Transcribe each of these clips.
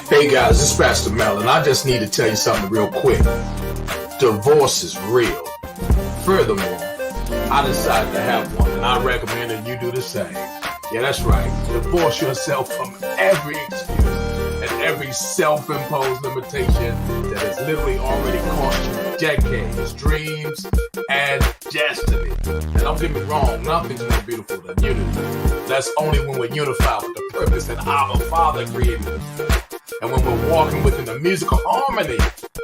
Hey guys, this is Pastor Mel, and I just need to tell you something real quick. Divorce is real. Furthermore, I decided to have one, and I recommend that you do the same. Yeah, that's right. Divorce yourself from every excuse and every self-imposed limitation that has literally already cost you decades, dreams, and destiny. And don't get me wrong, nothing's more beautiful than unity. That's only when we're unified with the purpose that our Father created us. And when we're walking within the musical harmony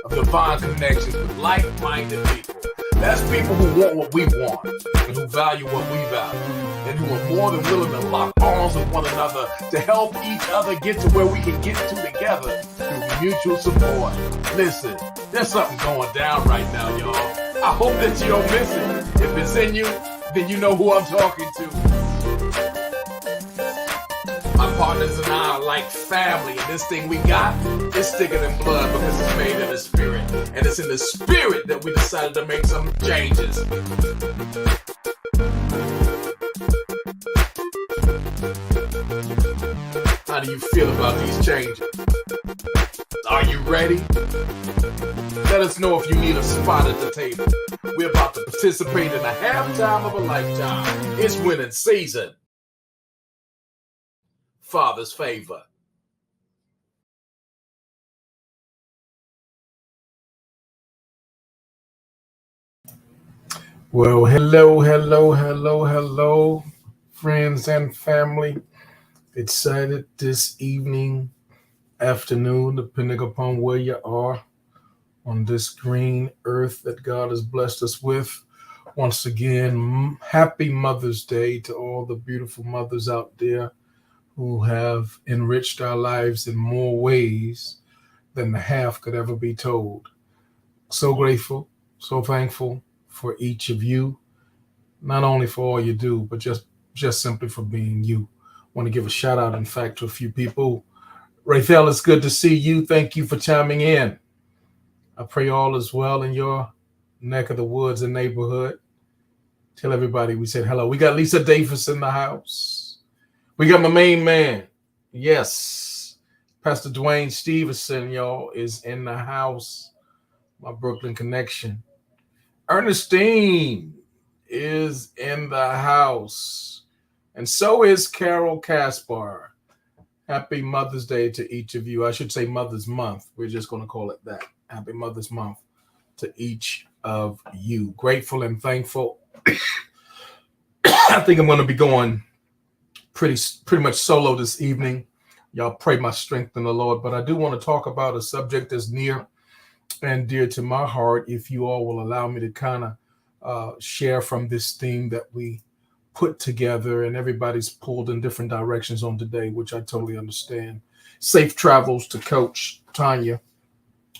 of divine connections with like-minded people. That's people who want what we want and who value what we value and who are more than willing to lock arms with one another to help each other get to where we can get to together through mutual support. Listen, there's something going down right now, y'all. I hope that you don't miss it. If it's in you, then you know who I'm talking to. My partners and I are like family, and this thing we got is thicker than blood because it's made in the spirit. And it's in the spirit that we decided to make some changes. How do you feel about these changes? Are you ready? Let us know if you need a spot at the table. We're about to participate in a halftime of a lifetime. It's winning season. Father's favor. Well, hello, friends and family. Excited this evening, afternoon, depending upon where you are on this green earth that God has blessed us with. Once again, happy Mother's Day to all the beautiful mothers out there who have enriched our lives in more ways than the half could ever be told. So grateful, so thankful for each of you, not only for all you do, but just simply for being you. Want to give a shout out, in fact, to a few people. Rafael, it's good to see you. Thank you for chiming in. I pray all is well in your neck of the woods and neighborhood. Tell everybody we said hello. We got Lisa Davis in the house. We got my main man. Yes. Pastor Dwayne Stevenson, y'all, is in the house. My Brooklyn connection. Ernestine is in the house. And so is Carol Caspar. Happy Mother's Day to each of you. I should say Mother's Month. We're just going to call it that. Happy Mother's Month to each of you. Grateful and thankful. I think I'm going to be going pretty much solo this evening. Y'all pray my strength in the Lord. But I do want to talk about a subject that's near and dear to my heart. If you all will allow me to kind of share from this theme that we put together, and everybody's pulled in different directions on today, which I totally understand. Safe travels to Coach Tanya.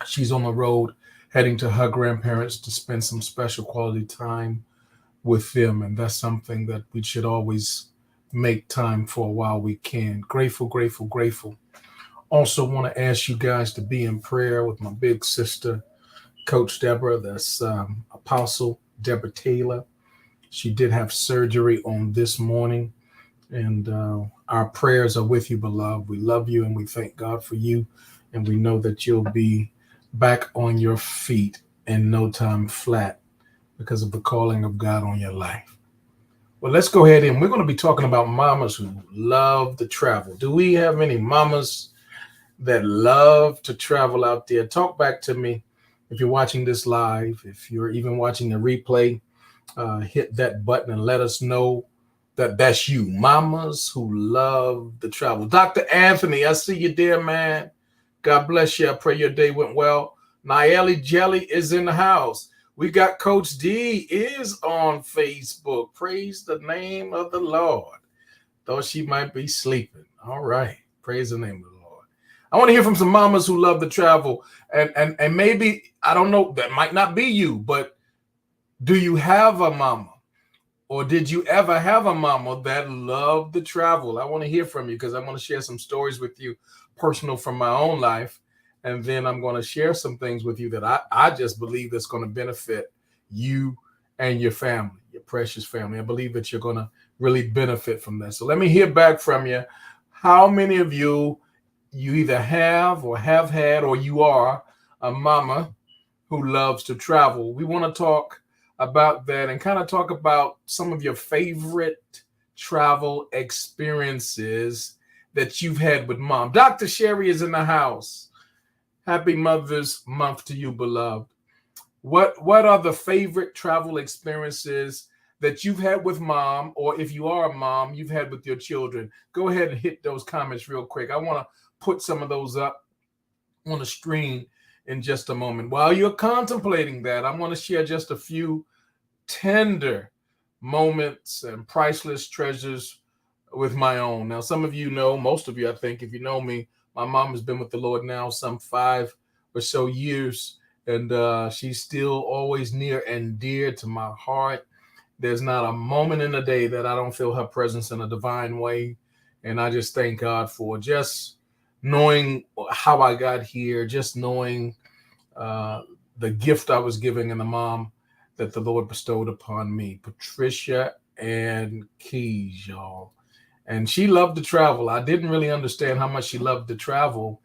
She's on the road heading to her grandparents to spend some special quality time with them. And that's something that we should always make time for while we can. Grateful. Also want to ask you guys to be in prayer with my big sister, Coach Deborah. That's Apostle Deborah Taylor. She did have surgery on this morning, and our prayers are with you, beloved. We love you, and we thank God for you, and we know that you'll be back on your feet in no time flat because of the calling of God on your life. Well, let's go ahead and we're going to be talking about mamas who love to travel. Do we have any mamas that love to travel out there? Talk back to me if you're watching this live, if you're even watching the replay. Hit that button and let us know that that's you. Mamas who love to travel. Dr. Anthony, I see you there, man. God bless you. I pray your day went well. Nayeli Jelly is in the house. We got Coach D is on Facebook. Praise the name of the Lord. Thought she might be sleeping. All right. Praise the name of the Lord. I want to hear from some mamas who love to travel. And maybe, I don't know, that might not be you, but do you have a mama? Or did you ever have a mama that loved to travel? I want to hear from you because I want to share some stories with you, personal from my own life. And then I'm going to share some things with you that I just believe that's going to benefit you and your family, your precious family. I believe that you're going to really benefit from that. So let me hear back from you. How many of you you either have or have had, or you are a mama who loves to travel. We want to talk about that and kind of talk about some of your favorite travel experiences that you've had with mom. Dr. Sherry is in the house. Happy Mother's Month to you, beloved. What are the favorite travel experiences that you've had with mom, or if you are a mom, you've had with your children? Go ahead and hit those comments real quick. I want to put some of those up on the screen in just a moment. While you're contemplating that, I want to share just a few tender moments and priceless treasures with my own. Now, some of you know, most of you, I think, if you know me, my mom has been with the Lord now some 5 or so years, and she's still always near and dear to my heart. There's not a moment in the day that I don't feel her presence in a divine way, and I just thank God for just knowing how I got here, just knowing the gift I was giving and the mom that the Lord bestowed upon me, Patricia and Keys, y'all. And she loved to travel. I didn't really understand how much she loved to travel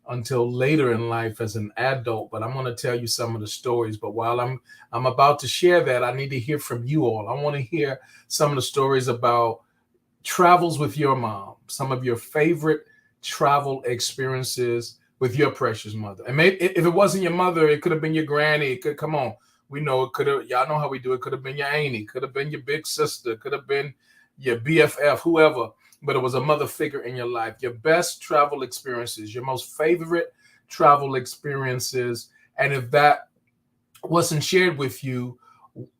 until later in life as an adult, but I'm going to tell you some of the stories. But while I'm about to share that, I need to hear from you all. I want to hear some of the stories about travels with your mom, some of your favorite travel experiences with your precious mother. And maybe if it wasn't your mother, it could have been your granny. It could, come on, we know it could have. Y'all know how we do it. Could have been your auntie. Could have been your big sister. Could have been your BFF, whoever. But it was a mother figure in your life. Your best travel experiences, your most favorite travel experiences, and if that wasn't shared with you,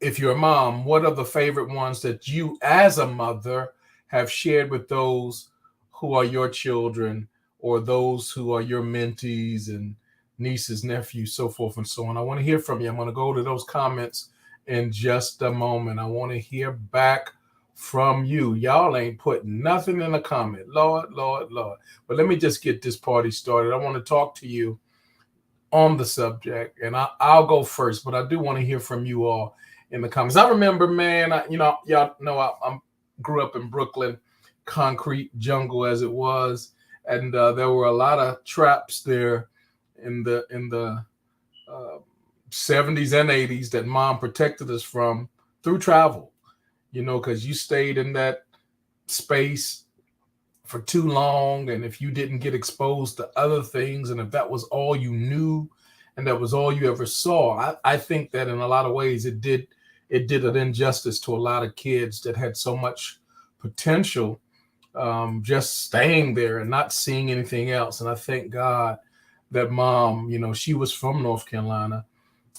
if you're a mom, what are the favorite ones that you, as a mother, have shared with those who are your children or those who are your mentees and nieces, nephews, so forth and so on? I want to hear from you. I'm going to go to those comments in just a moment. I want to hear back from you. Y'all ain't putting nothing in the comment. Lord, Lord, Lord. But let me just get this party started. I want to talk to you on the subject, and I'll go first, but I do want to hear from you all in the comments. I remember, man, y'all know I grew up in Brooklyn, concrete jungle as it was, and there were a lot of traps there in the 70s and 80s that mom protected us from through travel, because you stayed in that space for too long, and if you didn't get exposed to other things, and if that was all you knew and that was all you ever saw, I think that in a lot of ways it did an injustice to a lot of kids that had so much potential, just staying there and not seeing anything else. And I thank God that mom, she was from North Carolina,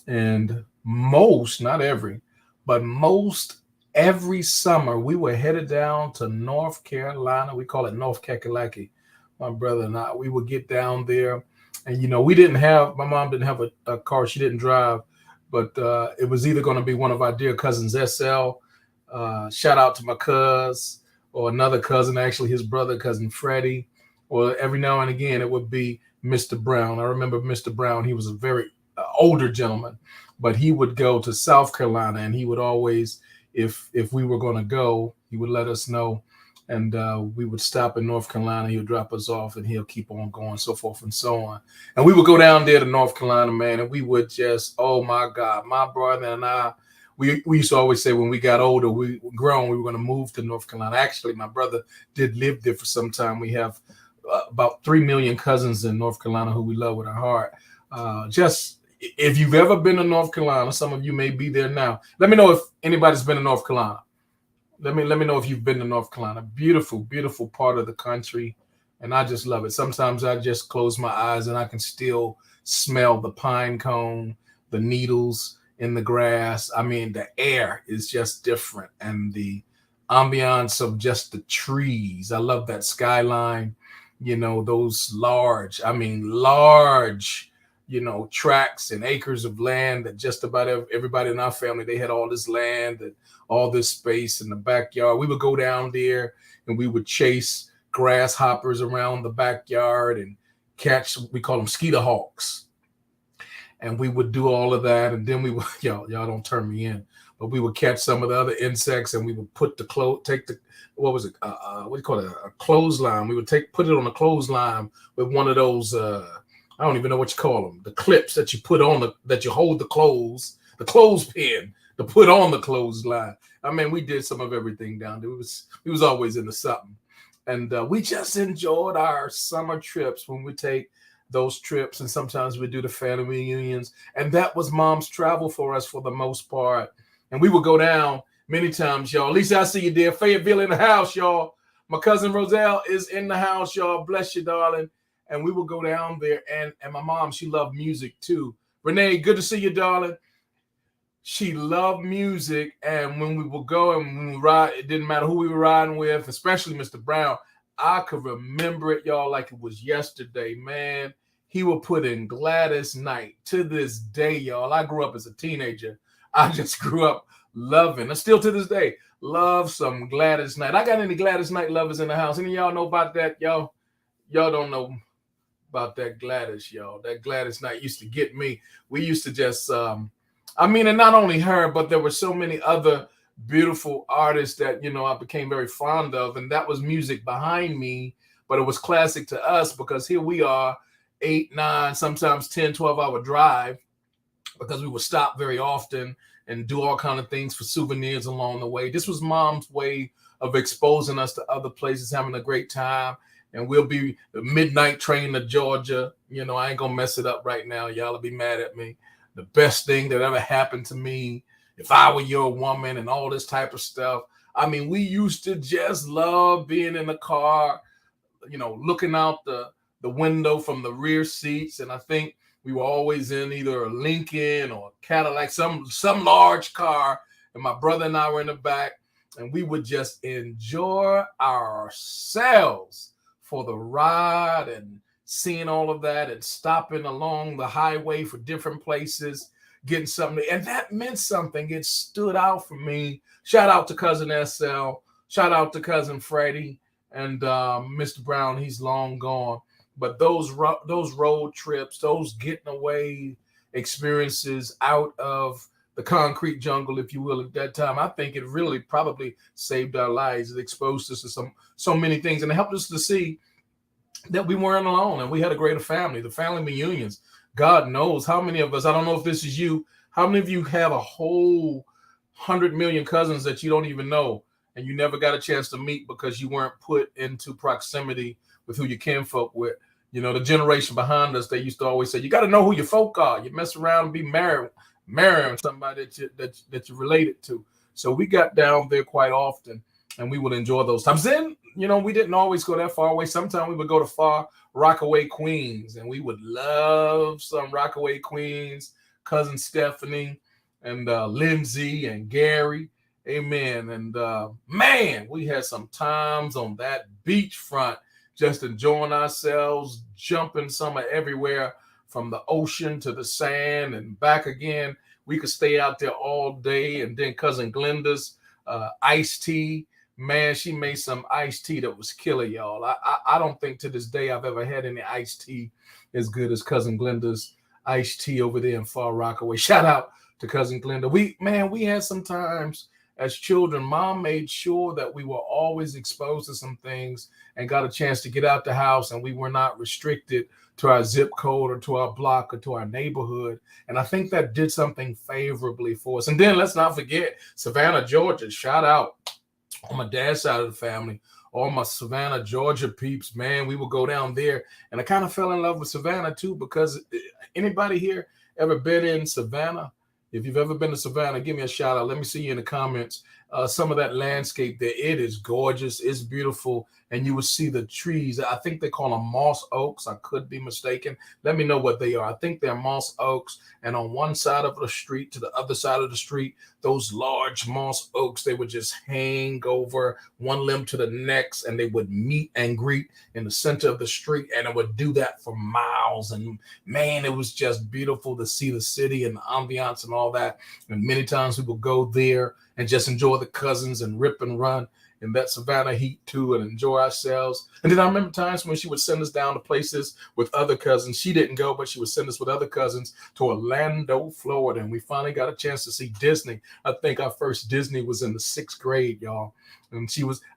and not every, but most every summer we were headed down to North Carolina. We call it North Kakalaki. My brother and I, we would get down there, and my mom didn't have a car. She didn't drive, but it was either going to be one of our dear cousins, SL. Shout out to my cuz, or another cousin, actually his brother, cousin Freddie, or every now and again it would be Mr. Brown. I remember Mr. Brown. He was a very older gentleman, but he would go to South Carolina, and he would always, if we were going to go, he would let us know, and we would stop in North Carolina. He would drop us off, and he'll keep on going, so forth and so on. And we would go down there to North Carolina, man, and we would just, oh my God, my brother and I, we used to always say when we got older, we were grown, we were going to move to North Carolina. Actually, my brother did live there for some time. We have about 3 million cousins in North Carolina who we love with our heart. Just if you've ever been to North Carolina, some of you may be there now. Let me know if anybody's been to North Carolina. Let me know if you've been to North Carolina. Beautiful, beautiful part of the country, and I just love it. Sometimes I just close my eyes and I can still smell the pine cone, the needles in the grass. I mean, the air is just different, and the ambiance of just the trees. I love that skyline. Those large, tracts and acres of land that just about everybody in our family, they had all this land and all this space in the backyard. We would go down there and we would chase grasshoppers around the backyard and catch, we call them skeeter hawks. And we would do all of that. And then we would, y'all don't turn me in, but we would catch some of the other insects, and we would put take the, what was it? What do you call it? A clothesline. We would put it on a clothesline with one of those. I don't even know what you call them. The clips that you put on that you hold the clothespin to put on the clothesline. I mean, we did some of everything down there. We was always into something, and we just enjoyed our summer trips when we take those trips, and sometimes we do the family reunions, and that was mom's travel for us for the most part. And we would go down many times, y'all. Lisa, I see you there. Fayetteville in the house, y'all. My cousin Roselle is in the house, y'all. Bless you, darling. And we would go down there, and my mom, she loved music too. Renee, good to see you, darling. She loved music, and when we would go and when we ride, it didn't matter who we were riding with, especially Mr. Brown. I could remember it, y'all, like it was yesterday, man. He would put in Gladys Knight. To this day, y'all, I grew up as a teenager. I just grew up loving, and still to this day, love some Gladys Knight. I got any Gladys Knight lovers in the house. Any of y'all know about that, y'all? Y'all don't know about that Gladys, y'all. That Gladys Knight used to get me. We used to just, and not only her, but there were so many other beautiful artists that, I became very fond of. And that was music behind me, but it was classic to us because here we are, 8, 9, sometimes 10, 12-hour drive, because we would stop very often and do all kind of things for souvenirs along the way. This was mom's way of exposing us to other places, having a great time. And we'll be the midnight train to Georgia. I ain't gonna mess it up right now. Y'all will be mad at me. The best thing that ever happened to me, if I were your woman, and all this type of stuff. I mean, we used to just love being in the car, looking out the window from the rear seats. And I think we were always in either a Lincoln or a Cadillac, some large car. And my brother and I were in the back, and we would just enjoy ourselves for the ride and seeing all of that and stopping along the highway for different places, getting something. And that meant something. It stood out for me. Shout out to Cousin SL. Shout out to Cousin Freddie and Mr. Brown. He's long gone. But those road trips, those getting away experiences out of the concrete jungle, if you will, at that time, I think it really probably saved our lives. It exposed us to so many things, and it helped us to see that we weren't alone, and we had a greater family. The family reunions, God knows how many of us, I don't know if this is you, how many of you have a whole 100 million cousins that you don't even know, and you never got a chance to meet because you weren't put into proximity with who you kinfolk with. The generation behind us, they used to always say, you got to know who your folk are. You mess around and be marrying somebody that you're related to. So we got down there quite often, and we would enjoy those times. Then, we didn't always go that far away. Sometimes we would go to far Rockaway, Queens, and we would love some Rockaway, Queens, cousin Stephanie and Lindsay and Gary. Amen. And man, we had some times on that beachfront, just enjoying ourselves, jumping summer everywhere from the ocean to the sand and back again. We could stay out there all day. And then cousin Glenda's iced tea, man, she made some iced tea that was killer, y'all. I don't think to this day I've ever had any iced tea as good as cousin Glenda's iced tea over there in Far Rockaway. Shout out to cousin Glenda. We had some times as children. Mom made sure that we were always exposed to some things and got a chance to get out the house, and we were not restricted to our zip code or to our block or to our neighborhood. And I think that did something favorably for us. And then let's not forget Savannah, Georgia. Shout out on my dad's side of the family, all my Savannah, Georgia peeps, man. We would go down there, and I kind of fell in love with Savannah too, because anybody here ever been in Savannah? If you've ever been to Savannah, give me a shout out. Let me see you in the comments. Some of that landscape there, it is gorgeous. It's beautiful. And you will see the trees. I think they call them moss oaks. I could be mistaken. Let me know what they are. I think they're moss oaks. And on one side of the street to the other side of the street, those large moss oaks, they would just hang over one limb to the next, and they would meet and greet in the center of the street. And it would do that for miles. And man, it was just beautiful to see the city and the ambiance and all that. And many times we would go there and just enjoy the cousins and rip and run. in that Savannah heat too and enjoy ourselves. And then I remember times when she would send us down to places with other cousins. She didn't go, but she would send us with other cousins to Orlando, Florida. And we finally got a chance to see Disney. I think our first Disney was in the 6th grade, y'all. And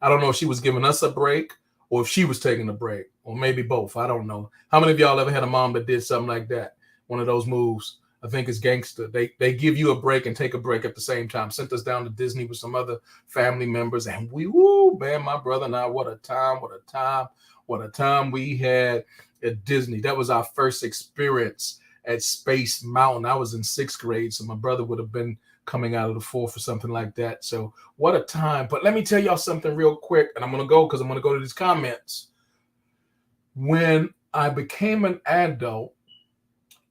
I don't know if she was giving us a break or if she was taking a break, or maybe both. I don't know. How many of y'all ever had a mom that did something like that? One of those moves. I think it's gangster. They give you a break and take a break at the same time. Sent us down to Disney with some other family members, and man, my brother and I, what a time we had at Disney. That was our first experience at Space Mountain. I was in 6th grade, so my brother would have been coming out of the 4th or something like that. So what a time. But let me tell y'all something real quick, and I'm going to go because I'm going to go to these comments. When I became an adult,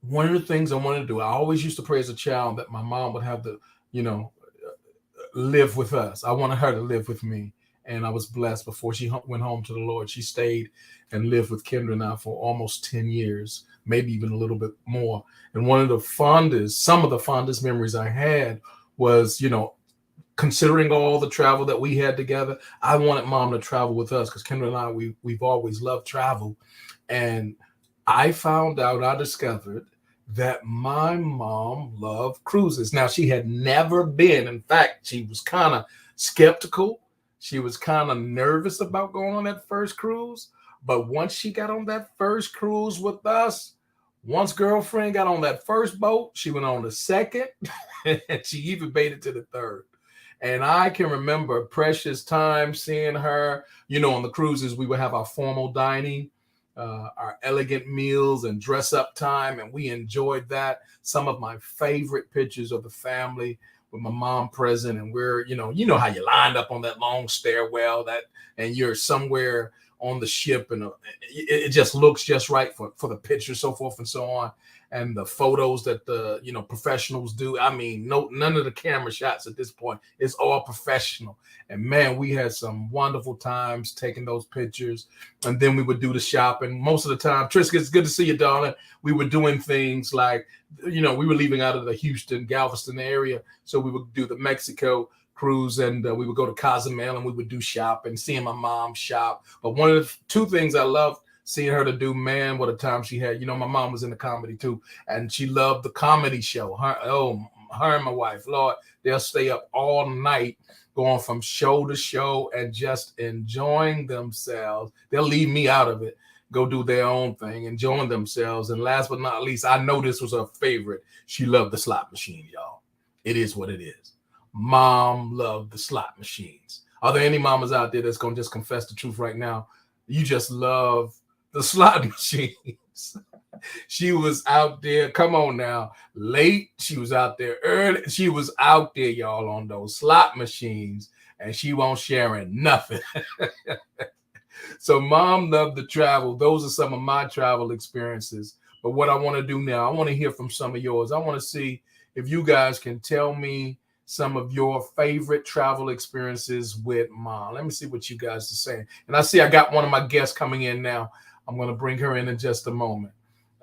one of the things I wanted to do, I always used to pray as a child that my mom would have to, live with us. I wanted her to live with me. And I was blessed before she went home to the Lord. She stayed and lived with Kendra now for almost 10 years, maybe even a little bit more. And some of the fondest memories I had was, considering all the travel that we had together, I wanted mom to travel with us because Kendra and I, we've always loved travel. And I discovered that my mom loved cruises. Now, she had never been. In fact, she was kind of skeptical. She was kind of nervous about going on that first cruise. But once she got on that first cruise with us, once girlfriend got on that first boat, she went on the second, and she even made it to the third. And I can remember precious time seeing her, on the cruises, we would have our formal dining, our elegant meals and dress up time. And we enjoyed that. Some of my favorite pictures of the family with my mom present. And we're, how you lined up on that long stairwell and you're somewhere on the ship and it just looks just right for the picture, so forth and so on. And the photos that the professionals do. I mean, none of the camera shots at this point. It's all professional. And man, we had some wonderful times taking those pictures. And then we would do the shopping. Most of the time, Triska, it's good to see you, darling. We were doing things like, we were leaving out of the Houston, Galveston area. So we would do the Mexico cruise and we would go to Cozumel and we would do shopping, seeing my mom shop. But one of the two things I loved seeing her to do, man, what a time she had. My mom was in the comedy too, and she loved the comedy show. Her and my wife, Lord, they'll stay up all night going from show to show and just enjoying themselves. They'll leave me out of it, go do their own thing, enjoying themselves. And last but not least, I know this was her favorite. She loved the slot machine, y'all. It is what it is. Mom loved the slot machines. Are there any mamas out there that's going to just confess the truth right now? You just love the slot machines. She was out there, come on now, late. She was out there early. She was out there, y'all, on those slot machines, and she won't sharing nothing. So mom loved to travel. Those are some of my travel experiences. But what I want to do now, I want to hear from some of yours. I want to see if you guys can tell me some of your favorite travel experiences with mom. Let me see what you guys are saying. And I see I got one of my guests coming in now. I'm going to bring her in just a moment.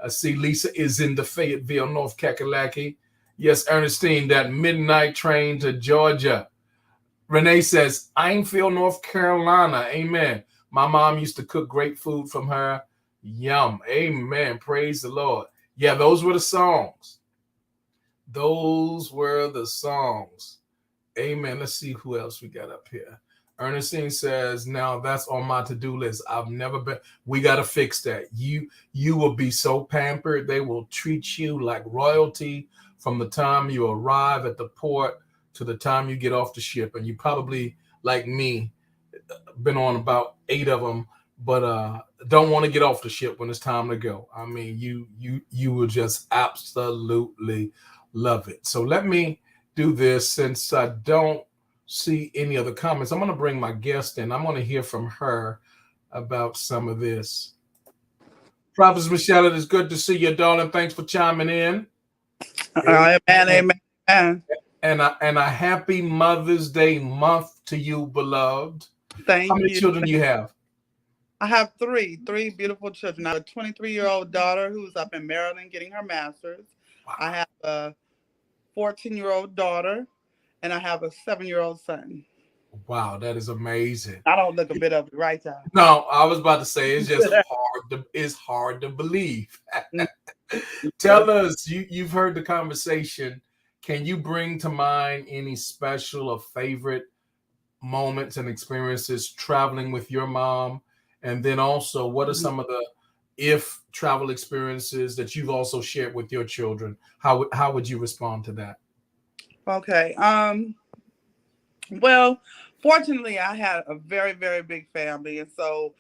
I see Lisa is in the Fayetteville, North Kakalaki. Yes, Ernestine, that midnight train to Georgia. Renee says, Ainfield, North Carolina. Amen. My mom used to cook great food from her. Yum. Amen. Praise the Lord. Yeah, those were the songs. Those were the songs. Amen. Let's see who else we got up here. Ernestine says, now that's on my to-do list. I've never been. We got to fix that. You will be so pampered. They will treat you like royalty from the time you arrive at the port to the time you get off the ship. And you probably, like me, been on about 8 of them, but don't want to get off the ship when it's time to go. I mean, you will just absolutely love it. So let me do this since I don't see any other comments. I'm going to bring my guest in. I'm going to hear from her about some of this. Prophetess Michelle, it is good to see you, darling. Thanks for chiming in. Amen. And a happy Mother's Day month to you, beloved. Thank you. How many children do you have? I have three beautiful children. I have a 23-year-old daughter who's up in Maryland getting her master's. Wow. I have a 14-year-old daughter, and I have a 7-year-old son. Wow, that is amazing. I don't look a bit of it, right, y'all? No, I was about to say it's hard to believe. Tell us, you've heard the conversation. Can you bring to mind any special or favorite moments and experiences traveling with your mom? And then also, what are some of the if travel experiences that you've also shared with your children? How would you respond to that? Okay. Well, fortunately, I had a very, very big family, and so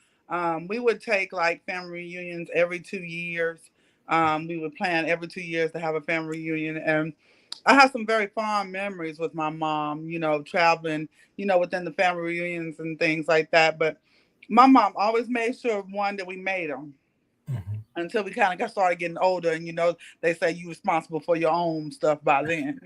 we would take like family reunions every 2 years. We would plan every 2 years to have a family reunion, and I have some very fond memories with my mom. Traveling, within the family reunions and things like that. But my mom always made sure one that we made them Mhm. until we kind of got started getting older, and they say you responsible for your own stuff by then.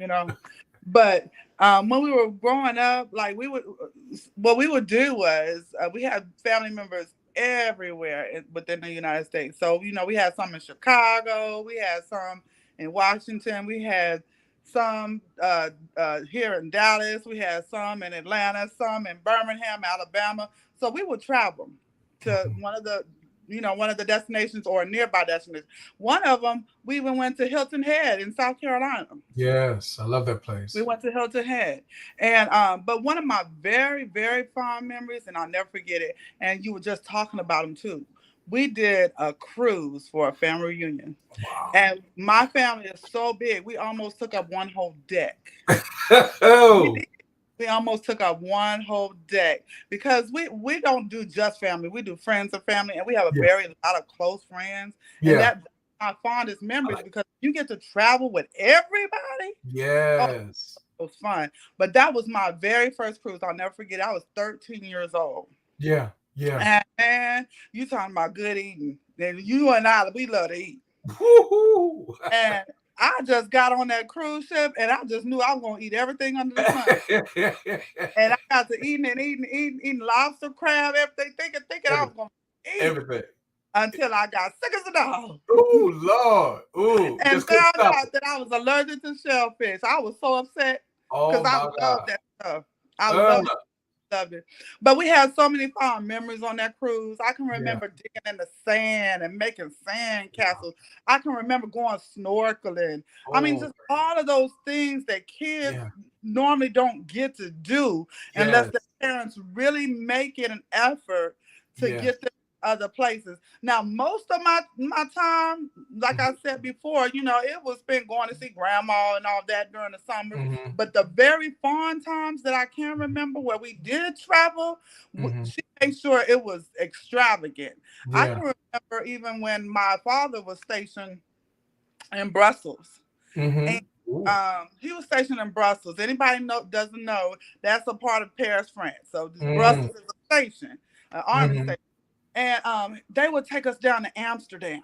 But when we were growing up, like what we would do was we had family members everywhere within the United States. So we had some in Chicago, we had some in Washington, we had some here in Dallas, we had some in Atlanta, some in Birmingham, Alabama. So we would travel to Mhm. one of the destinations or a nearby destination. One of them, we even went to Hilton Head in South Carolina. Yes, I love that We place. went to Hilton Head, and but one of my very, very fond memories, and I'll never forget it. And you were just talking about them too. We did a cruise for a family reunion, Wow. and my family is so big, we almost took up one whole deck. We Oh, did. We almost took up one whole deck because we don't do just family. We do friends of family, and we have a yeah, very lot of close friends, and yeah. that's my fondest I memories like. because you get to travel with everybody. Oh, Yes. it was fun. But that was my very first cruise. I'll never forget. I was 13 years old. Yeah, yeah. And man, you talking about good eating. And you and I, we love to eat. Woo-hoo. And I just got on that cruise ship and I just knew I was gonna eat everything under the sun. And I got to eating and eating lobster, crab, everything, thinking I Every, was gonna eat everything. until I got sick as a dog. Oh Lord. Ooh, And just couldn't found stop out it. that I was allergic to shellfish. I was so upset because Oh I my love God. that stuff. I Uh, loved it. But we had so many fond memories on that cruise. I can yeah. remember digging in the sand and making sand castles. I can remember going snorkeling. I mean, Oh just all of those things that kids yeah. normally don't get to do unless Yes. the parents really make it an effort to Yes. get them other places. Now, most of my time, like I said before, it was spent going to see grandma and all that during the summers. Mm-hmm. But the very fond times that I can remember where we did travel, Mm-hmm. she made sure it was extravagant. I Yeah. can remember even when my father was stationed in Brussels. And Mm-hmm. Ooh. he was stationed in Brussels. Anybody doesn't know, that's a part of Paris, France. So this Mm-hmm. Brussels is a station, an army Mm-hmm. station. And they would take us down to Amsterdam.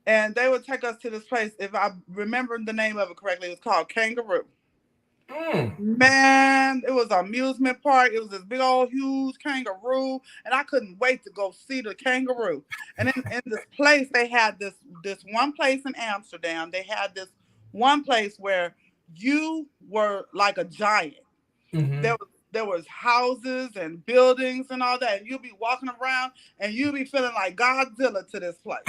And they would take us to this place. If I remember the name of it correctly, it was called Kangaroo. Mm. Man, it was an amusement park. It was this big old huge kangaroo, and I couldn't wait to go see the kangaroo. And in this place, they had this one place in Amsterdam. They had this one place where you were like a giant. Mm-hmm. There was houses and buildings and all that. And you'll be walking around and you'll be feeling like Godzilla to this place.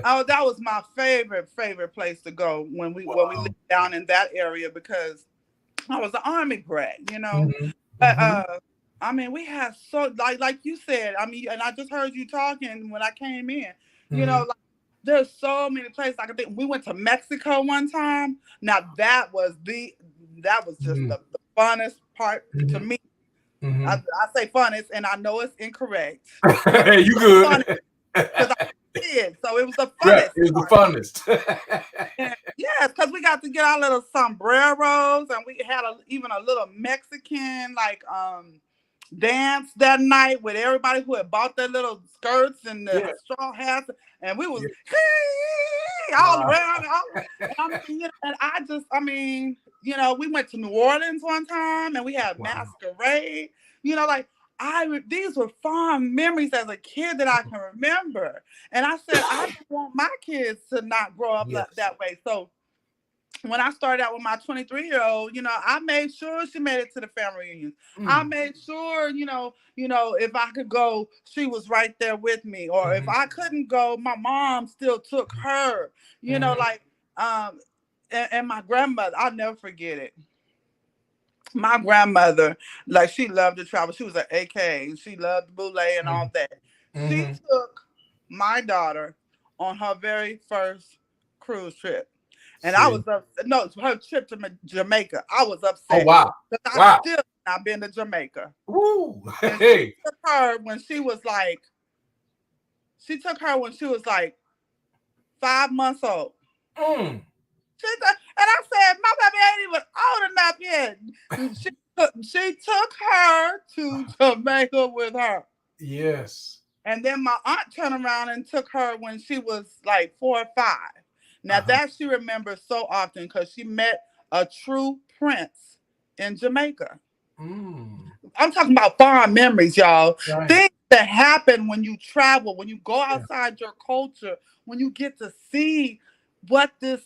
Oh, that was my favorite place to go when we lived Wow. down in that area because I was an army brat. Mm-hmm. But Mm-hmm. I mean, we had so like you said. I mean, and I just heard you talking when I came in. Mm-hmm. Like there's so many places I could think. We went to Mexico one time. Now that was just Mm-hmm. the funnest part to Mm-hmm. me. I, Mm-hmm. I say funnest, and I know it's incorrect, but Hey, you funnest good? because I was a kid, so it was the Right, funnest it's the part. funnest. And yes, because we got to get our little sombreros, and we had even a little Mexican like dance that night with everybody who had bought their little skirts and the Yeah, straw hats, and we was yeah. all Wow. around. And I mean, and I mean, we went to New Orleans one time, and we had Wow. masquerade. Like these were fond memories as a kid that I can remember. And I said, I don't want my kids to not grow up Yes. that way. So when I started out with my 23-year-old, I made sure she made it to the family reunions. I Mm. made sure, if I could go, she was right there with me. Or if Mm-hmm. I couldn't go, my mom still took her. Mm-hmm. Like and my grandmother, I'll never forget it. My grandmother, like she loved to travel. She was an AK. She loved boule and all that. She Mm-hmm. took my daughter on her very first cruise trip. And I was See. upset. No, it's her trip to Jamaica. I was Oh upset wow. because I Wow. still not been to Jamaica. Woo. And she Hey. took her when she was like, 5 months old. Mm. And I said, my baby ain't even old enough yet. She took her to Jamaica with her. Yes. And then my aunt turned around and took her when she was like 4 or 5. Now Uh-huh. that she remembers so often because she met a true prince in Jamaica. Mm. I'm talking about fond memories, y'all. Right. Things that happen when you travel, when you go Yeah. outside your culture, when you get to see what this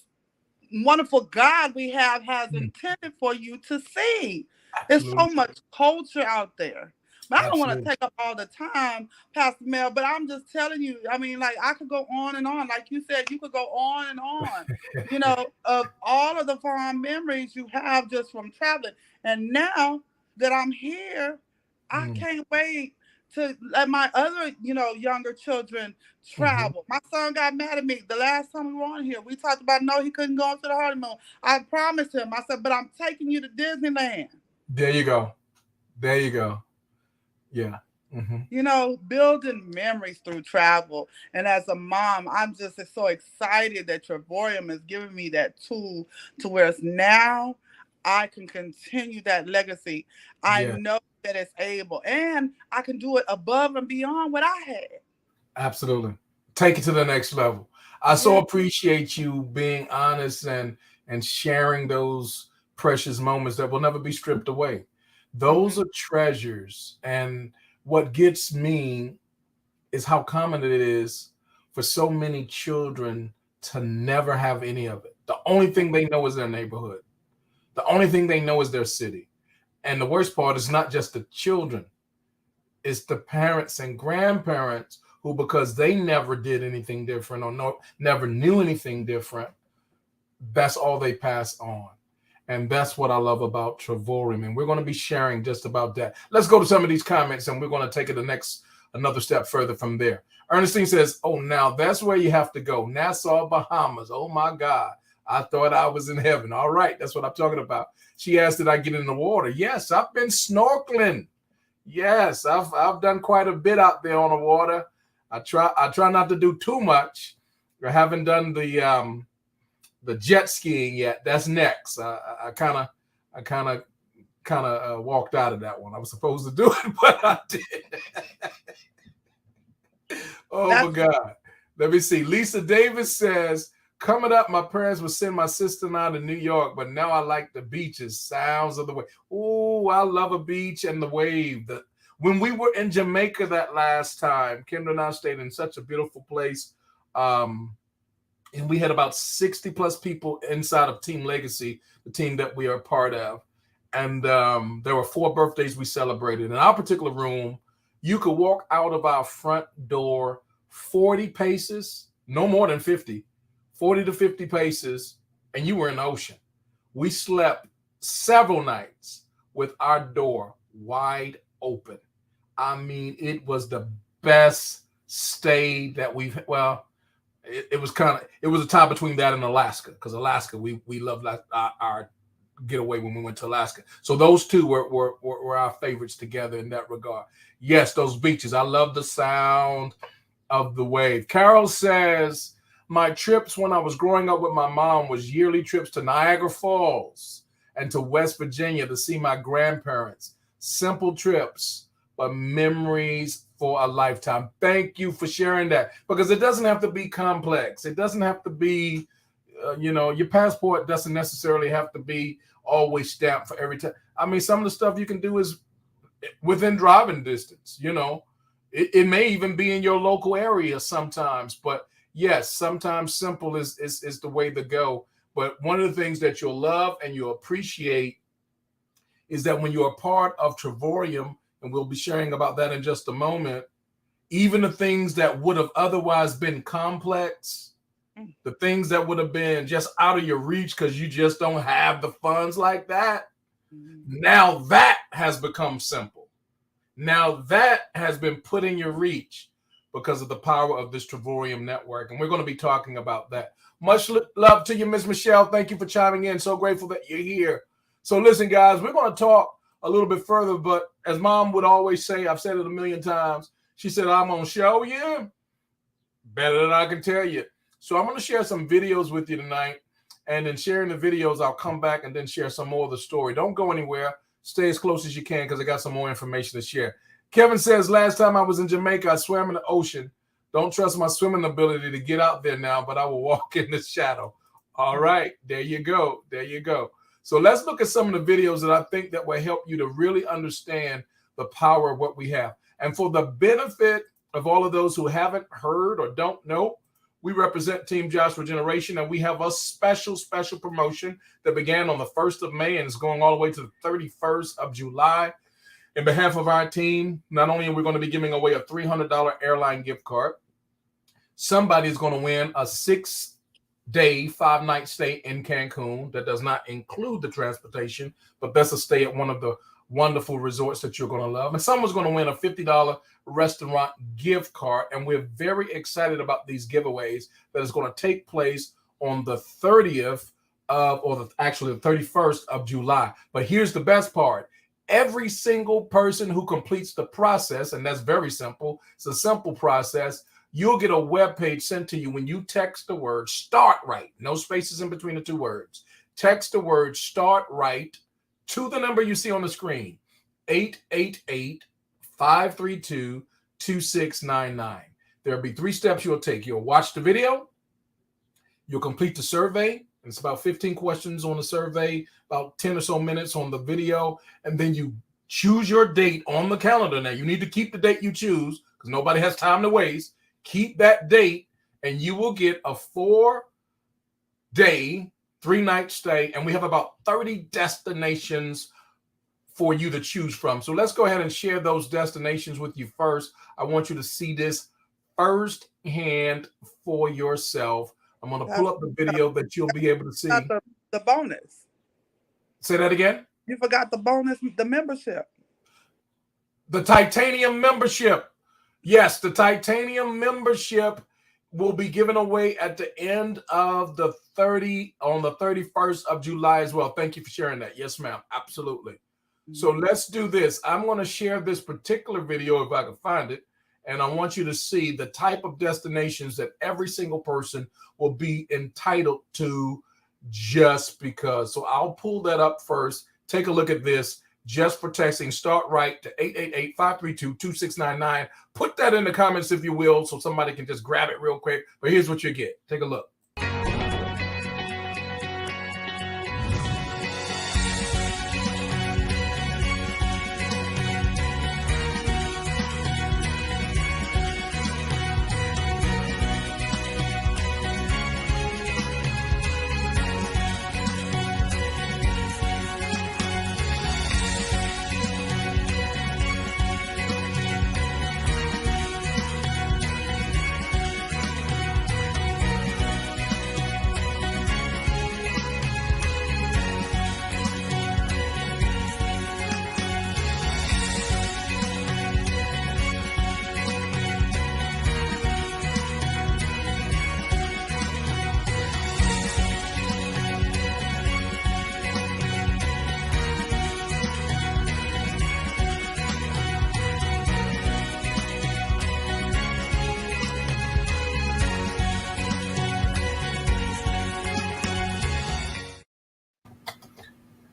wonderful God we have has Mm. intended for you to see. There's so Absolutely. much culture out there. But I don't want to Absolutely. take up all the time, Pastor Mel, but I'm just telling you, I mean, like I could go on and on. Like you said, you could go on and on, of all of the fond memories you have just from traveling. And now that I'm here, I Mm. can't wait to let my other, younger children Mm-hmm. travel. My son got mad at me the last time we were on here. We talked about no, he couldn't go to the honeymoon. I promised him. I said, but I'm taking you to Disneyland. There you go. There you go. Yeah. Mm-hmm. Building memories through travel. And as a mom, I'm just so excited that Trevorium is giving me that tool to where it's now I can continue that legacy. I Yeah. know that it's able, and I can do it above and beyond what I had. Absolutely. Take it to the next level. I so Yeah. appreciate you being honest and sharing those precious moments that will never be stripped away. Those Mhm. are treasures. And what gets me is how common it is for so many children to never have any of it. The only thing they know is their neighborhood. The only thing they know is their city. And the worst part is not just the children, it's the parents and grandparents who, because they never did anything different or never knew anything different, that's all they pass on. And that's what I love about Trevorium. And we're going to be sharing just about that. Let's go to some of these comments and we're going to take it another step further from there. Ernestine says, oh, now that's where you have to go. Nassau, Bahamas. Oh my God. I thought I was in heaven. All right. That's what I'm talking about. She asked, did I get in the water? Yes, I've been snorkeling. Yes, I've done quite a bit out there on the water. I try not to do too much. I haven't done the jet skiing yet. That's next. I kind of walked out of that one. I was supposed to do it, but I did. Oh my That's God. Let me see. Lisa Davis says, coming up, my parents would send my sister and I to New York, but now I like the beaches, sounds of the wave. Oh, I love a beach and the wave. When we were in Jamaica that last time, Kendra and I stayed in such a beautiful place. And we had about 60 plus people inside of Team Legacy, the team that we are part of. And there were 4 birthdays we celebrated. In our particular room, you could walk out of our front door 40 paces, no more than 50, 40 to 50 paces, and you were in the ocean. We slept several nights with our door wide open. I mean, it was the best stay that well, it was it was a tie between that and Alaska, because Alaska, we loved our getaway when we went to Alaska. So those two were our favorites together in that regard. Yes, those beaches. I love the sound of the wave. Carol says, my trips when I was growing up with my mom was yearly trips to Niagara Falls and to West Virginia to see my grandparents. Simple trips, but memories for a lifetime. Thank you for sharing that, because it doesn't have to be complex. It doesn't have to be, your passport doesn't necessarily have to be always stamped for every time. I mean, some of the stuff you can do is within driving distance, it may even be in your local area sometimes, but yes, sometimes simple is the way to go But one of the things that you'll love and you'll appreciate is that when you're a part of Trevorium, and we'll be sharing about that in just a moment, even the things that would have otherwise been complex, the things that would have been just out of your reach because you just don't have the funds like that, now that has become simple. Now that has been put in your reach because of the power of this Trevorium network. And we're going to be talking about that. Much love to you, Miss Michelle. Thank you for chiming in. So grateful that you're here. So listen, guys, we're going to talk a little bit further, but as Mom would always say, I've said it a million times, she said, I'm going to show you better than I can tell you. So I'm going to share some videos with you tonight. And in sharing the videos, I'll come back and then share some more of the story. Don't go anywhere. Stay as close as you can because I got some more information to share. Kevin says, last time I was in Jamaica, I swam in the ocean. Don't trust my swimming ability to get out there now, but I will walk in the shadow. All right. There you go. There you go. So let's look at some of the videos that I think that will help you to really understand the power of what we have. And for the benefit of all of those who haven't heard or don't know, we represent Team Joshua Generation, and we have a special promotion that began on the 1st of May and is going all the way to the 31st of July. In behalf of our team, not only are we going to be giving away a $300 airline gift card, somebody is going to win a 6-day, 5-night stay in Cancun. That does not include the transportation, but that's a stay at one of the wonderful resorts that you're going to love. And someone's going to win a $50 restaurant gift card. And we're very excited about these giveaways that is going to take place on the 30th actually the 31st of July. But here's the best part. Every single person who completes the process, and that's very simple, it's a simple process, you'll get a web page sent to you when you text the word start right, no spaces in between the two words. Text the word start right to the number you see on the screen, 888-532-2699. There'll be 3 steps you'll take. You'll watch the video, you'll complete the survey. It's about 15 questions on the survey, about 10 or so minutes on the video, and then you choose your date on the calendar. Now, you need to keep the date you choose because nobody has time to waste. Keep that date, and you will get a 4-day, 3-night stay, and we have about 30 destinations for you to choose from. So let's go ahead and share those destinations with you first. I want you to see this firsthand for yourself. I'm going to pull up the video that you'll be able to see. The bonus. Say that again. You forgot the bonus, the membership. The titanium membership. Yes, the titanium membership will be given away at the end of the 31st of July as well. Thank you for sharing that. Yes, ma'am. Absolutely. So let's do this. I'm going to share this particular video if I can find it. And I want you to see the type of destinations that every single person will be entitled to just because. So I'll pull that up first. Take a look at this. Just for texting start right to 888-532-2699. Put that in the comments if you will, so somebody can just grab it real quick. But here's what you get. Take a look.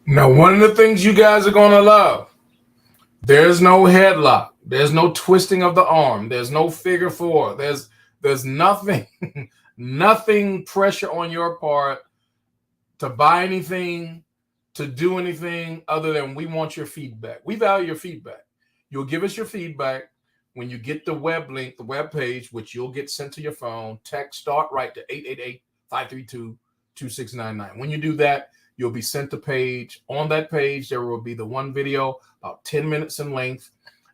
Now, one of the things you guys are going to love, there's no headlock. There's no twisting of the arm. There's no figure 4. There's nothing, nothing pressure on your part to buy anything, to do anything other than we want your feedback. We value your feedback. You'll give us your feedback when you get the web link, the web page, which you'll get sent to your phone. Text start right to 2699. When you do that, you'll be sent a page. On that page, there will be the one video about 10 minutes in length,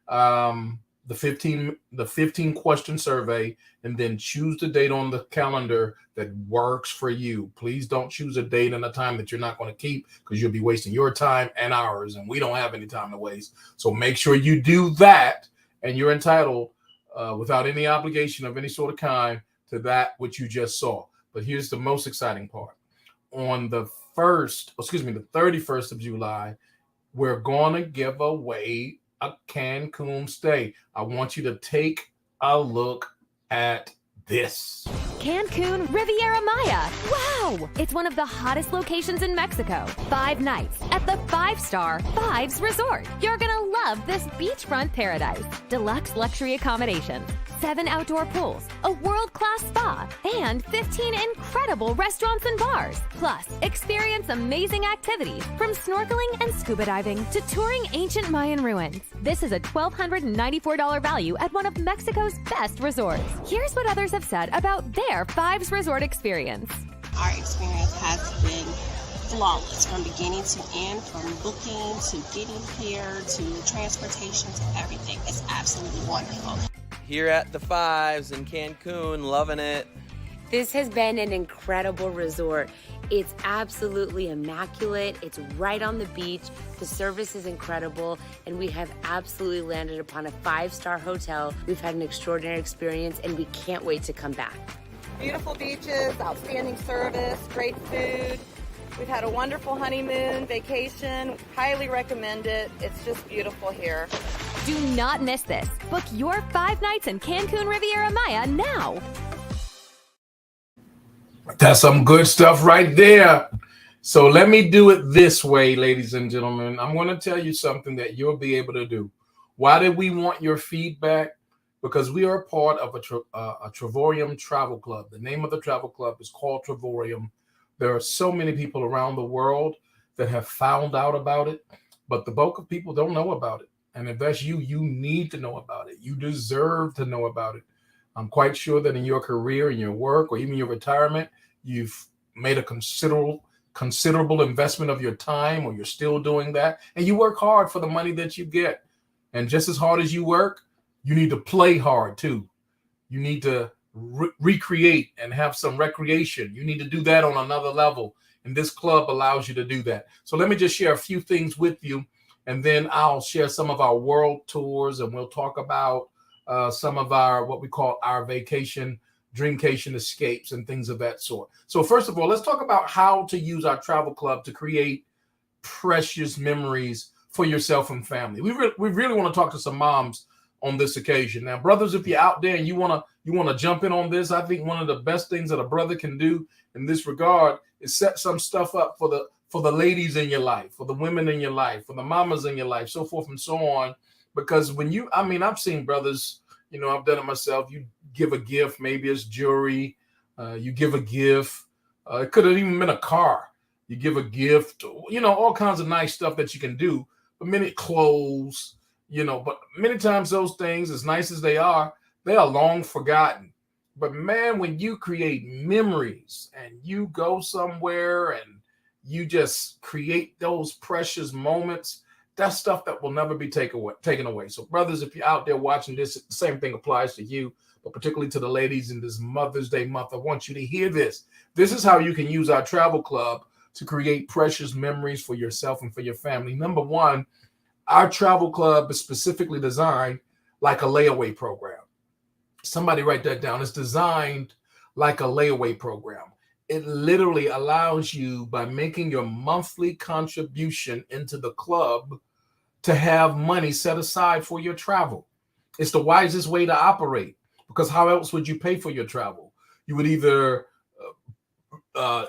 the 15 question survey, and then choose the date on the calendar that works for you. Please don't choose a date and a time that you're not going to keep, because you'll be wasting your time and ours, and we don't have any time to waste. So make sure you do that, and you're entitled without any obligation of any sort of kind to that which you just saw. But here's the most exciting part. On the 31st of July, we're going to give away a Cancun stay. I want you to take a look at this. Cancun Riviera Maya. Wow! It's one of the hottest locations in Mexico. 5 nights at the 5-star Vibes Resort. You're gonna love this beachfront paradise. Deluxe luxury accommodations, 7 outdoor pools, a world-class spa, and 15 incredible restaurants and bars. Plus, experience amazing activities from snorkeling and scuba diving to touring ancient Mayan ruins. This is a $1,294 value at one of Mexico's best resorts. Here's what others have said about their Vibes Resort experience. Our experience has been flawless from beginning to end, from booking to getting here to transportation to everything. It's absolutely wonderful. Here at the Fives in Cancun, loving it. This has been an incredible resort. It's absolutely immaculate. It's right on the beach. The service is incredible, and we have absolutely landed upon a 5-star hotel. We've had an extraordinary experience, and we can't wait to come back. Beautiful beaches, outstanding service, great food. We've had a wonderful honeymoon, vacation. Highly recommend it. It's just beautiful here. Do not miss this. Book your 5 nights in Cancun Riviera Maya now. That's some good stuff right there. So let me do it this way, ladies and gentlemen. I'm going to tell you something that you'll be able to do. Why did we want your feedback? Because we are part of a Travorium travel club. The name of the travel club is called Travorium. There are so many people around the world that have found out about it, but the bulk of people don't know about it. And if that's you, you need to know about it. You deserve to know about it. I'm quite sure that in your career, in your work, or even your retirement, you've made a considerable investment of your time, or you're still doing that. And you work hard for the money that you get. And just as hard as you work, you need to play hard too. You need to recreate and have some recreation. You need to do that on another level. And this club allows you to do that. So let me just share a few things with you. And then I'll share some of our world tours, and we'll talk about some of our, what we call our vacation, dreamcation escapes and things of that sort. So first of all, let's talk about how to use our travel club to create precious memories for yourself and family. We really want to talk to some moms on this occasion. Now, brothers, if you're out there and you want to jump in on this, I think one of the best things that a brother can do in this regard is set some stuff up for the ladies in your life, for the women in your life, for the mamas in your life, so forth and so on. Because I've seen brothers, I've done it myself. You give a gift, maybe it's jewelry. You give a gift. It could have even been a car. You give a gift, all kinds of nice stuff that you can do. But many clothes, but many times those things, as nice as they are long forgotten. But man, when you create memories and you go somewhere and you just create those precious moments, that's stuff that will never be taken away. So brothers, if you're out there watching this, the same thing applies to you, but particularly to the ladies in this Mother's Day month. I want you to hear this. This is how you can use our travel club to create precious memories for yourself and for your family. Number one, our travel club is specifically designed like a layaway program. Somebody write that down. It's designed like a layaway program. It literally allows you, by making your monthly contribution into the club, to have money set aside for your travel. It's the wisest way to operate, because how else would you pay for your travel? You would either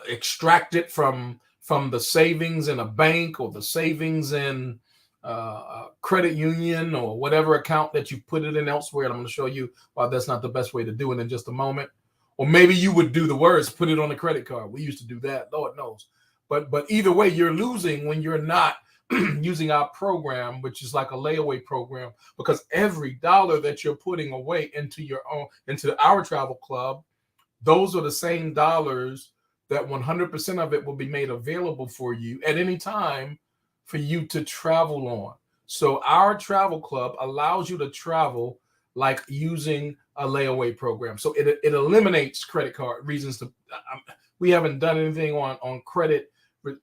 extract it from the savings in a bank, or the savings in a credit union, or whatever account that you put it in elsewhere. And I'm going to show you why that's not the best way to do it in just a moment. Or maybe you would do the worst, put it on a credit card. We used to do that, Lord knows. But either way, you're losing when you're not using our program, which is like a layaway program, because every dollar that you're putting away into our travel club, those are the same dollars that 100% of it will be made available for you at any time for you to travel on. So our travel club allows you to travel like using a layaway program. So it eliminates credit card reasons to. We haven't done anything on credit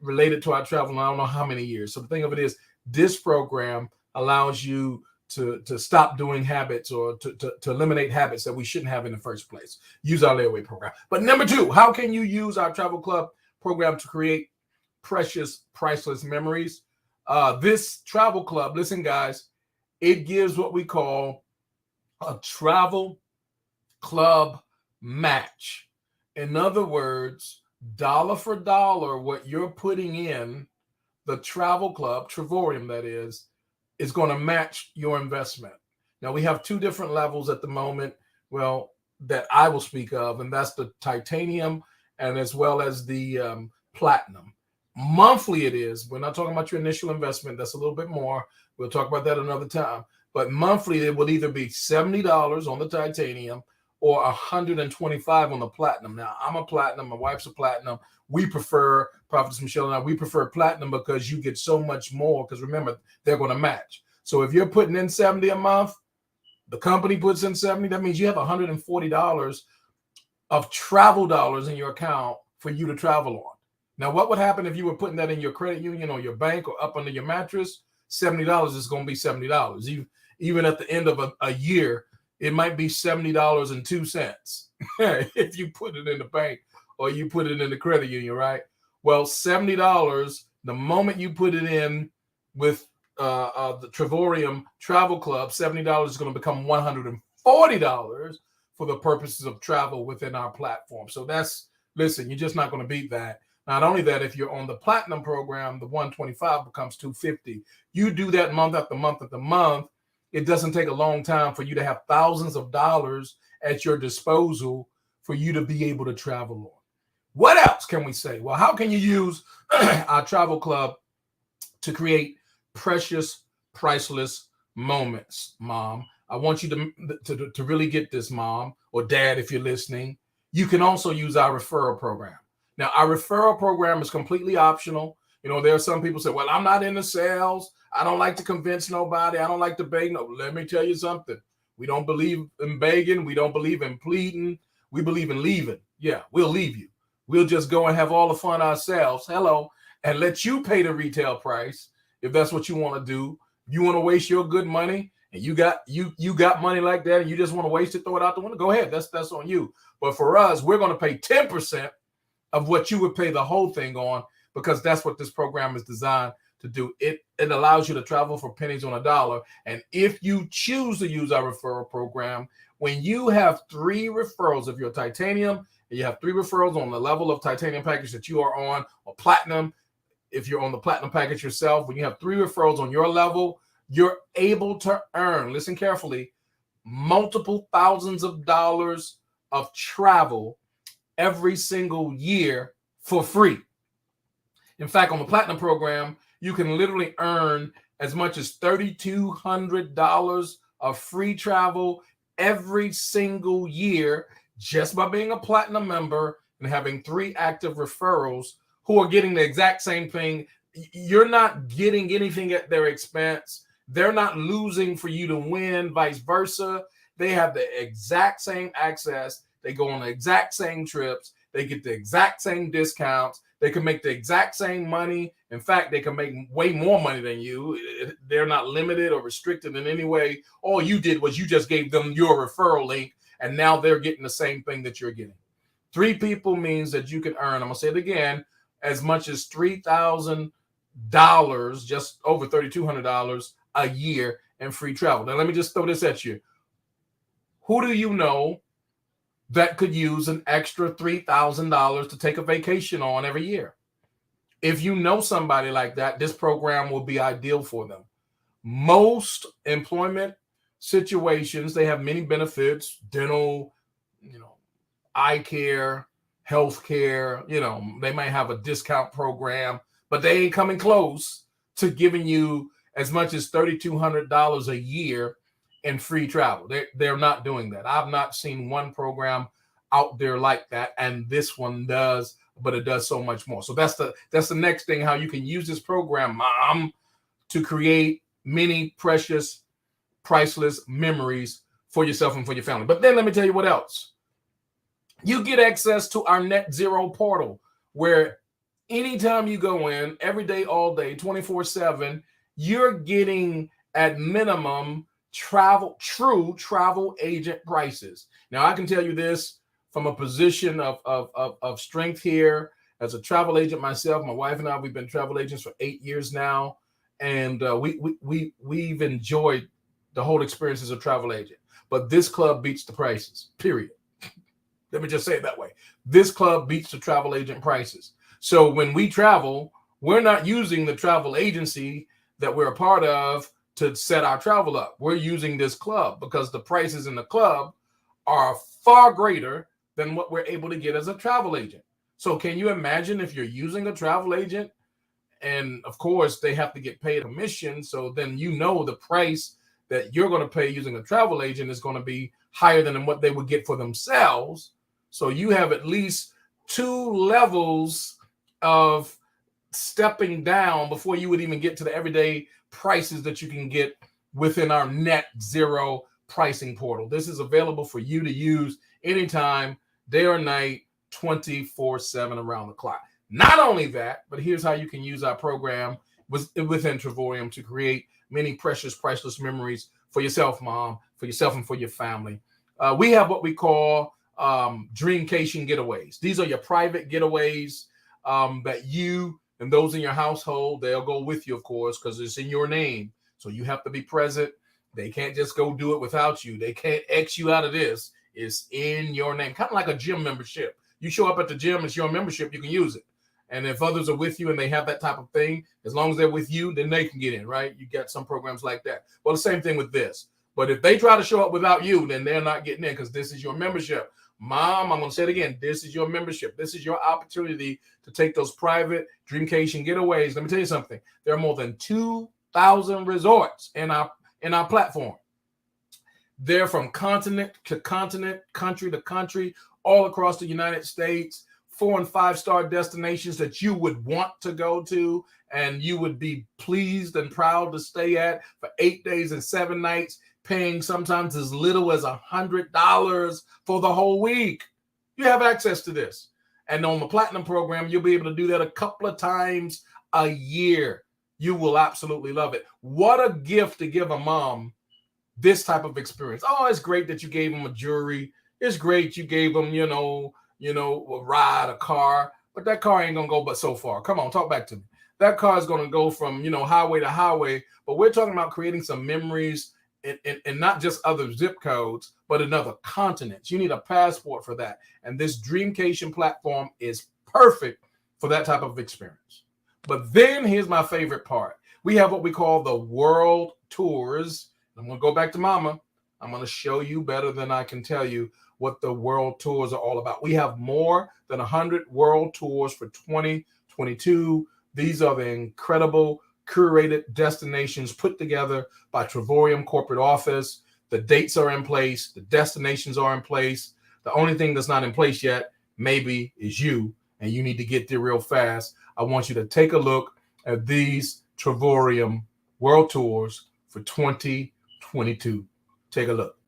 related to our travel in I don't know how many years. So the thing of it is, this program allows you to stop doing habits or to eliminate habits that we shouldn't have in the first place. Use our layaway program. But number two, how can you use our travel club program to create precious, priceless memories? This travel club, listen, guys, it gives what we call a travel club match. In other words, dollar for dollar, what you're putting in the travel club, Trevorium that is going to match your investment. Now, we have two different levels at the moment, well, that I will speak of, and that's the titanium and as well as the platinum. Monthly it is. We're not talking about your initial investment. That's a little bit more. We'll talk about that another time. But monthly it will either be $70 on the titanium or $125 on the platinum. Now, I'm a platinum. My wife's a platinum. We prefer, Prophetess Michelle and I, we prefer platinum because you get so much more. Because remember, they're going to match. So if you're putting in $70 a month, the company puts in $70. That means you have $140 of travel dollars in your account for you to travel on. Now, what would happen if you were putting that in your credit union or your bank or up under your mattress? $70 is going to be $70. Even at the end of a year, it might be $70.02 if you put it in the bank or you put it in the credit union, right? Well, $70, the moment you put it in with the Trevorium Travel Club, $70 is going to become $140 for the purposes of travel within our platform. So listen, you're just not going to beat that. Not only that, if you're on the platinum program, the 125 becomes 250. You do that month after month after month. It doesn't take a long time for you to have thousands of dollars at your disposal for you to be able to travel on. What else can we say? Well, how can you use our travel club to create precious, priceless moments, Mom? I want you to really get this, Mom, or Dad, if you're listening. You can also use our referral program. Now, our referral program is completely optional. You know, there are some people say, well, I'm not into sales. I don't like to convince nobody. I don't like to beg. No, let me tell you something. We don't believe in begging. We don't believe in pleading. We believe in leaving. Yeah, we'll leave you. We'll just go and have all the fun ourselves. Hello. And let you pay the retail price if that's what you want to do. You want to waste your good money and you got money like that and you just want to waste it, throw it out the window. Go ahead. That's on you. But for us, we're going to pay 10% of what you would pay the whole thing on, because that's what this program is designed to do. It allows you to travel for pennies on a dollar. And if you choose to use our referral program, when you have 3 referrals of your titanium, and you have 3 referrals on the level of titanium package that you are on, or platinum, if you're on the platinum package yourself, when you have 3 referrals on your level, you're able to earn, listen carefully, multiple thousands of dollars of travel every single year for free. In fact, on the platinum program, you can literally earn as much as $3,200 of free travel every single year just by being a platinum member and having 3 active referrals who are getting the exact same thing. You're not getting anything at their expense. They're not losing for you to win, vice versa. They have the exact same access. They go on the exact same trips. They get the exact same discounts. They can make the exact same money. In fact, they can make way more money than you. They're not limited or restricted in any way. All you did was you just gave them your referral link, and now they're getting the same thing that you're getting. 3 people means that you can earn, I'm going to say it again, as much as $3,000, just over $3,200 a year in free travel. Now, let me just throw this at you. Who do you know that could use an extra $3,000 to take a vacation on every year? If you know somebody like that, this program will be ideal for them. Most employment situations, they have many benefits, dental, eye care, health care, they might have a discount program, but they ain't coming close to giving you as much as $3,200 a year in free travel. They're not doing that. I've not seen one program out there like that, and this one does but it does so much more. So that's the next thing, how you can use this program, Mom, to create many precious, priceless memories for yourself and for your family. But then let me tell you what else. You get access to our Net Zero portal, where anytime you go in, every day, all day, 24/7, you're getting at minimum true travel agent prices. Now, I can tell you this from a position of strength here as a travel agent myself. My wife and I, we've been travel agents for 8 years now, and we've enjoyed the whole experience as a travel agent. But this club beats the prices, period. Let me just say it that way. This club beats the travel agent prices. So when we travel, we're not using the travel agency that we're a part of to set our travel up. We're using this club because the prices in the club are far greater than what we're able to get as a travel agent. So can you imagine if you're using a travel agent, and of course they have to get paid a commission, so then you know the price that you're going to pay using a travel agent is going to be higher than what they would get for themselves. So you have at least 2 levels of stepping down before you would even get to the everyday prices that you can get within our Net Zero pricing portal. This is available for you to use anytime, day or night, 24/7 around the clock. Not only that, but here's how you can use our program within Travorium to create many precious, priceless memories for yourself, Mom, for yourself and for your family. We have what we call dreamcation getaways. These are your private getaways that you and those in your household, they'll go with you, of course, because it's in your name. So you have to be present. They can't just go do it without you. They can't X you out of this. It's in your name. Kind of like a gym membership. You show up at the gym, it's your membership, you can use it. And if others are with you and they have that type of thing, as long as they're with you, then they can get in, right? You got some programs like that. Well, the same thing with this. But if they try to show up without you, then they're not getting in because this is your membership. Mom, I'm going to say it again. This is your membership. This is your opportunity to take those private dreamcation getaways. Let me tell you something. There are more than 2,000 resorts in our platform. They're from continent to continent, country to country, all across the United States. 4- and 5-star destinations that you would want to go to and you would be pleased and proud to stay at for 8 days and 7 nights, paying sometimes as little as $100 for the whole week. You have access to this. And on the Platinum program, you'll be able to do that a couple of times a year. You will absolutely love it. What a gift to give a mom this type of experience. Oh, it's great that you gave them a jewelry. It's great you gave them, a ride, a car, but that car ain't gonna go but so far. Come on, talk back to me. That car is gonna go from highway to highway, but we're talking about creating some memories in not just other zip codes, but in other continents. You need a passport for that, and this Dreamcation platform is perfect for that type of experience. But then here's my favorite part. We have what we call the world tours. I'm gonna go back to Mama. I'm gonna show you better than I can tell you what the world tours are all about. We have more than 100 world tours for 2022. These are the incredible curated destinations put together by Travorium Corporate Office. The dates are in place. The destinations are in place. The only thing that's not in place yet, maybe, is you, and you need to get there real fast. I want you to take a look at these Travorium world tours for 2022. Take a look.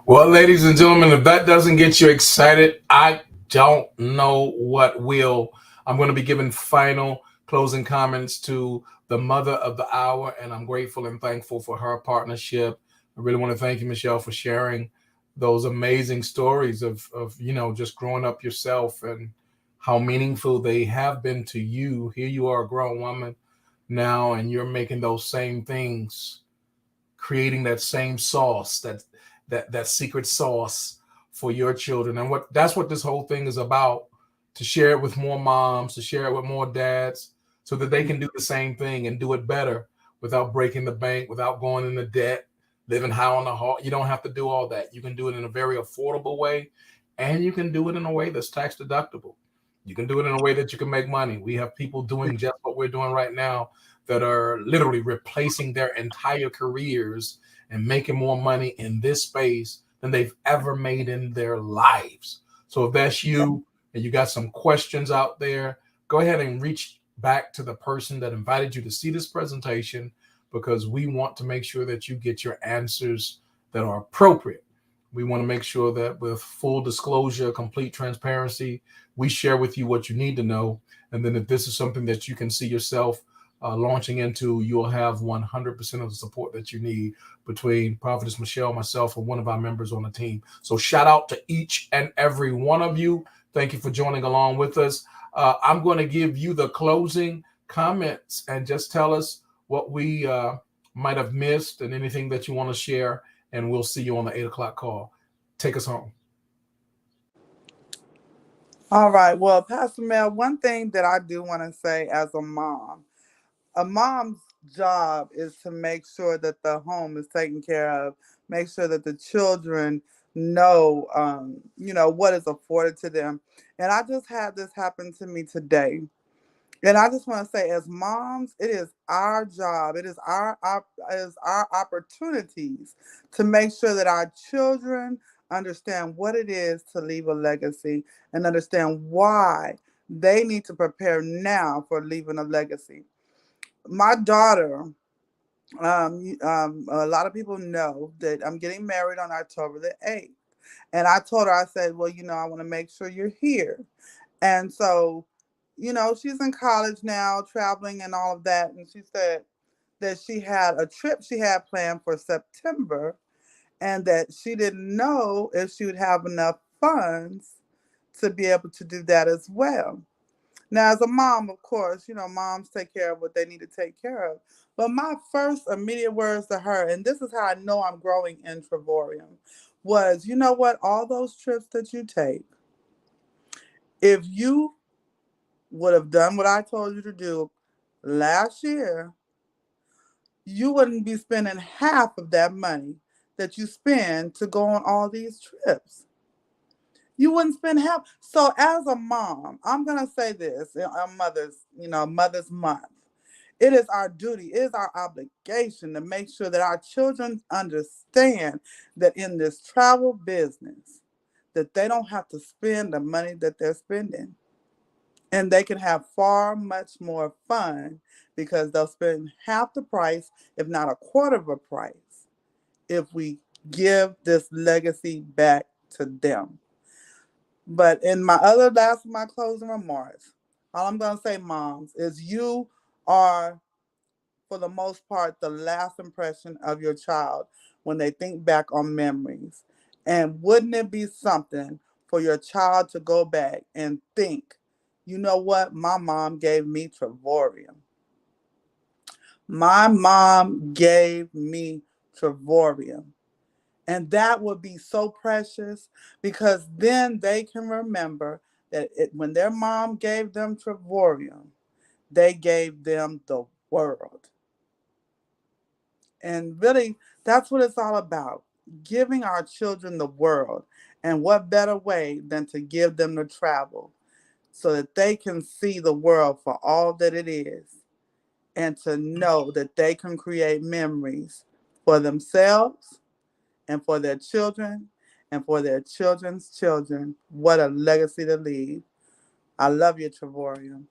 Well, ladies and gentlemen, if that doesn't get you excited, I don't know what will. I'm going to be giving final closing comments to the mother of the hour, and I'm grateful and thankful for her partnership. I really want to thank you, Michelle, for sharing those amazing stories of just growing up yourself and how meaningful they have been to you. Here you are, a grown woman now, and you're making those same things, creating that same sauce, that secret sauce for your children. And that's what this whole thing is about, to share it with more moms, to share it with more dads, so that they can do the same thing and do it better without breaking the bank, without going into debt, living high on the hog. You don't have to do all that. You can do it in a very affordable way, and you can do it in a way that's tax deductible. You can do it in a way that you can make money. We have people doing just what we're doing right now that are literally replacing their entire careers and making more money in this space than they've ever made in their lives. So if that's you and you got some questions out there, go ahead and reach back to the person that invited you to see this presentation, because we want to make sure that you get your answers that are appropriate. We want to make sure that with full disclosure, complete transparency, we share with you what you need to know. And then if this is something that you can see yourself launching into, you'll have 100% of the support that you need between Prophetess Michelle, myself, and one of our members on the team. So shout out to each and every one of you. Thank you for joining along with us. I'm going to give you the closing comments and just tell us what we might have missed and anything that you want to share. And we'll see you on the 8 o'clock call. Take us home. All right. Well, Pastor Mel, one thing that I do want to say as a mom's job is to make sure that the home is taken care of, make sure that the children know, what is afforded to them. And I just had this happen to me today. And I just want to say, as moms, it is our job, it is our opportunities to make sure that our children understand what it is to leave a legacy and understand why they need to prepare now for leaving a legacy. My daughter, a lot of people know that I'm getting married on October the 8th. And I told her, I said, well, I want to make sure you're here. And so, she's in college now, traveling and all of that. And she said that she had a trip she had planned for September, and that she didn't know if she would have enough funds to be able to do that as well. Now, as a mom, of course, moms take care of what they need to take care of. But my first immediate words to her, and this is how I know I'm growing in Trevorium, was, you know what? All those trips that you take, if you would have done what I told you to do last year, you wouldn't be spending half of that money that you spend to go on all these trips. You wouldn't spend half. So as a mom, I'm going to say this on Mother's Month. It is our duty, it is our obligation to make sure that our children understand that in this travel business, that they don't have to spend the money that they're spending. And they can have far much more fun because they'll spend half the price, if not a quarter of a price, if we give this legacy back to them. But in my my closing remarks, all I'm going to say, moms, is you are, for the most part, the last impression of your child when they think back on memories. And wouldn't it be something for your child to go back and think, you know what? My mom gave me Trevorium. My mom gave me Trevorium. And that would be so precious, because then they can remember that when their mom gave them Trevorium, they gave them the world. And really, that's what it's all about, giving our children the world. And what better way than to give them the travel so that they can see the world for all that it is, and to know that they can create memories for themselves and for their children and for their children's children. What a legacy to leave. I love you, Trevorium.